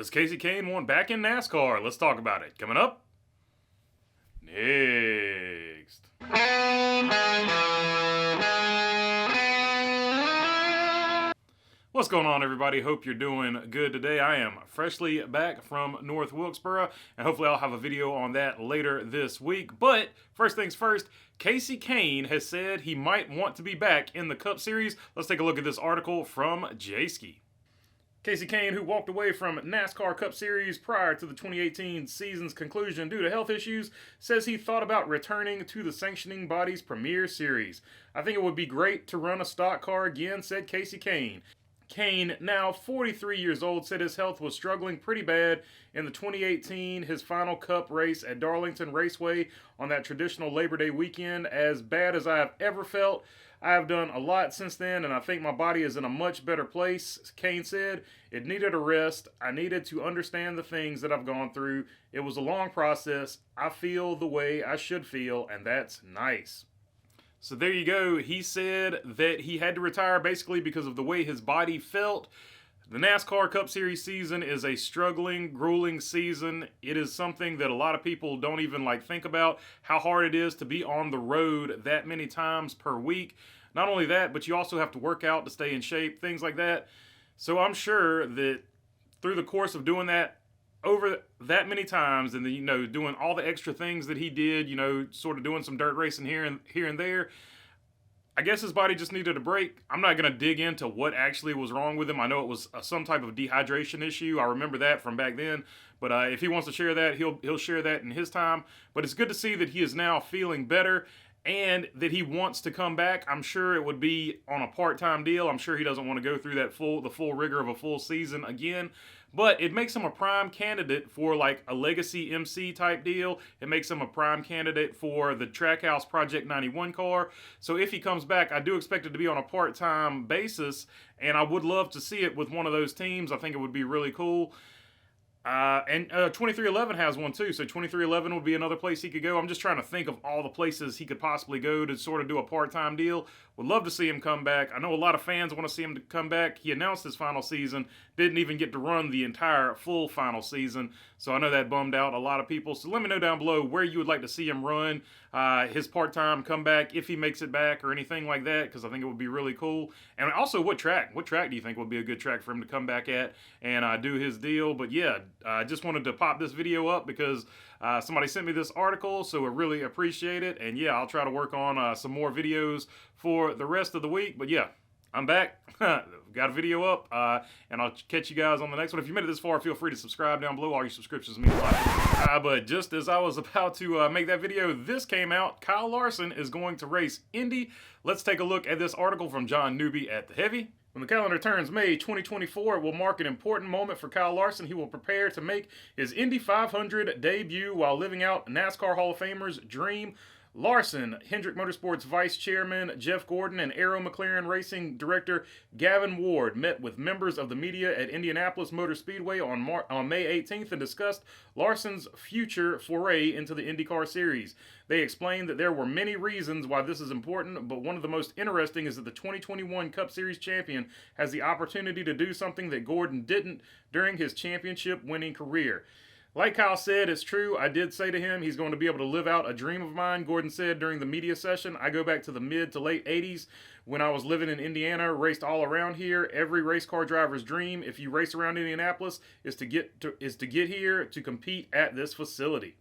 Does Kasey Kahne want back in NASCAR? Let's talk about it. Coming up next. What's going on, everybody? Hope you're doing good today. I am freshly back from North Wilkesboro, and hopefully I'll have a video on that later this week. But first things first, Kasey Kahne has said he might want to be back in the Cup Series. Let's take a look at this article from J-Ski. Kasey Kahne, who walked away from NASCAR Cup Series prior to the 2018 season's conclusion due to health issues, says he thought about returning to the sanctioning body's premier series. "I think it would be great to run a stock car again," said Kasey Kahne. Kane, now 43 years old, said his health was struggling pretty bad in the 2018, his final Cup race at Darlington Raceway on that traditional Labor Day weekend. "As bad as I have ever felt, I have done a lot since then, and I think my body is in a much better place," Kane said. "It needed a rest. I needed to understand the things that I've gone through. It was a long process. I feel the way I should feel, and that's nice." So there you go. He said that he had to retire basically because of the way his body felt. The NASCAR Cup Series season is a struggling, grueling season. It is something that a lot of people don't even think about, how hard it is to be on the road that many times per week. Not only that, but you also have to work out to stay in shape, things like that. So I'm sure that through the course of doing that over that many times, and then, doing all the extra things that he did, sort of doing some dirt racing here and there, I guess his body just needed a break. I'm not going to dig into what actually was wrong with him. I know it was some type of dehydration issue. I remember that from back then. But if he wants to share that, he'll share that in his time. But it's good to see that he is now feeling better and that he wants to come back. I'm sure it would be on a part-time deal. I'm sure he doesn't want to go through the full rigor of a full season again. But it makes him a prime candidate for a legacy MC type deal. It makes him a prime candidate for the Trackhouse Project 91 car. So if he comes back, I do expect it to be on a part-time basis, and I would love to see it with one of those teams. I think it would be really cool. And 2311 has one too, so 2311 would be another place he could go. I'm just trying to think of all the places he could possibly go to sort of do a part-time deal. Would love to see him come back. I know a lot of fans want to see him to come back. He announced his final season, didn't even get to run the entire full final season, so I know that bummed out a lot of people. So let me know down below where you would like to see him run his part-time comeback, if he makes it back or anything like that, because I think it would be really cool. And also, what track do you think would be a good track for him to come back at and do his deal? But yeah, I just wanted to pop this video up because somebody sent me this article, so I really appreciate it. And yeah, I'll try to work on some more videos for the rest of the week. But yeah, I'm back. Got a video up, and I'll catch you guys on the next one. If you made it this far, feel free to subscribe down below. All your subscriptions mean a lot. But just as I was about to make that video, this came out. Kyle Larson is going to race Indy. Let's take a look at this article from John Newby at The Heavy. When the calendar turns May 2024, it will mark an important moment for Kyle Larson. He will prepare to make his Indy 500 debut while living out NASCAR Hall of Famer's dream. Larson, Hendrick Motorsports Vice Chairman Jeff Gordon, and Arrow McLaren Racing Director Gavin Ward met with members of the media at Indianapolis Motor Speedway on May 18th and discussed Larson's future foray into the IndyCar Series. They explained that there were many reasons why this is important, but one of the most interesting is that the 2021 Cup Series champion has the opportunity to do something that Gordon didn't during his championship-winning career. Like Kyle said, it's true. I did say to him he's going to be able to live out a dream of mine. Gordon said during the media session, "I go back to the mid to late 80s when I was living in Indiana, raced all around here. Every race car driver's dream, if you race around Indianapolis, is to get here to compete at this facility."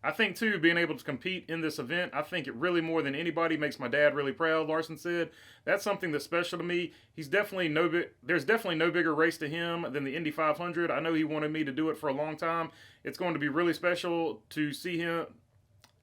I think, too, being able to compete in this event, I think it really more than anybody makes my dad really proud, Larson said. That's something that's special to me. There's definitely no bigger race to him than the Indy 500. I know he wanted me to do it for a long time. It's going to be really special to see him.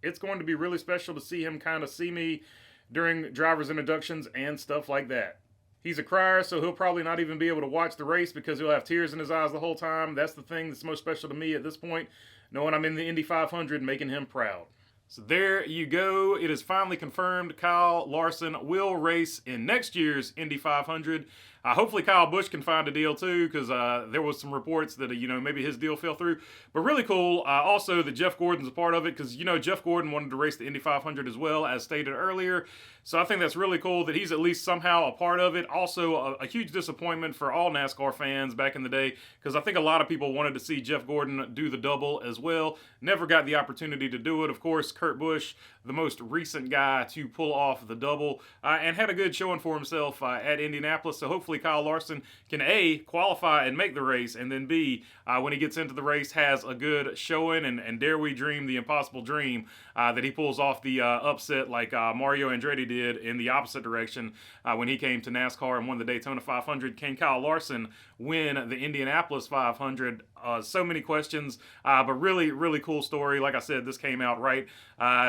It's going to be really special to see him kind of see me during driver's introductions and stuff like that. He's a crier, so he'll probably not even be able to watch the race because he'll have tears in his eyes the whole time. That's the thing that's most special to me at this point, knowing I'm in the Indy 500, making him proud. So there you go. It is finally confirmed Kyle Larson will race in next year's Indy 500. Hopefully Kyle Busch can find a deal too, because there was some reports that maybe his deal fell through. But really cool. Also that Jeff Gordon's a part of it, because Jeff Gordon wanted to race the Indy 500 as well, as stated earlier. So I think that's really cool that he's at least somehow a part of it. Also, a huge disappointment for all NASCAR fans back in the day, because I think a lot of people wanted to see Jeff Gordon do the double as well. Never got the opportunity to do it. Of course, Kurt Busch, the most recent guy to pull off the double, and had a good showing for himself at Indianapolis. So hopefully Kyle Larson can A, qualify and make the race, and then B, when he gets into the race, has a good showing, and dare we dream the impossible dream that he pulls off the upset like Mario Andretti did in the opposite direction when he came to NASCAR and won the Daytona 500. Can Kyle Larson win the Indianapolis 500? So many questions, but really, really cool story. Like I said, this came out right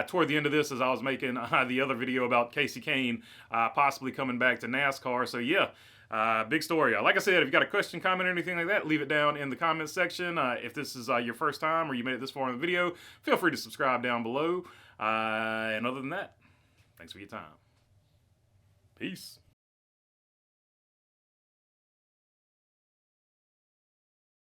toward the end of this as I was making the other video about Kasey Kahne possibly coming back to NASCAR. So yeah, big story. Like I said, if you got a question, comment, or anything like that, leave it down in the comments section. If this is your first time or you made it this far in the video, feel free to subscribe down below. And other than that, thanks for your time. Peace.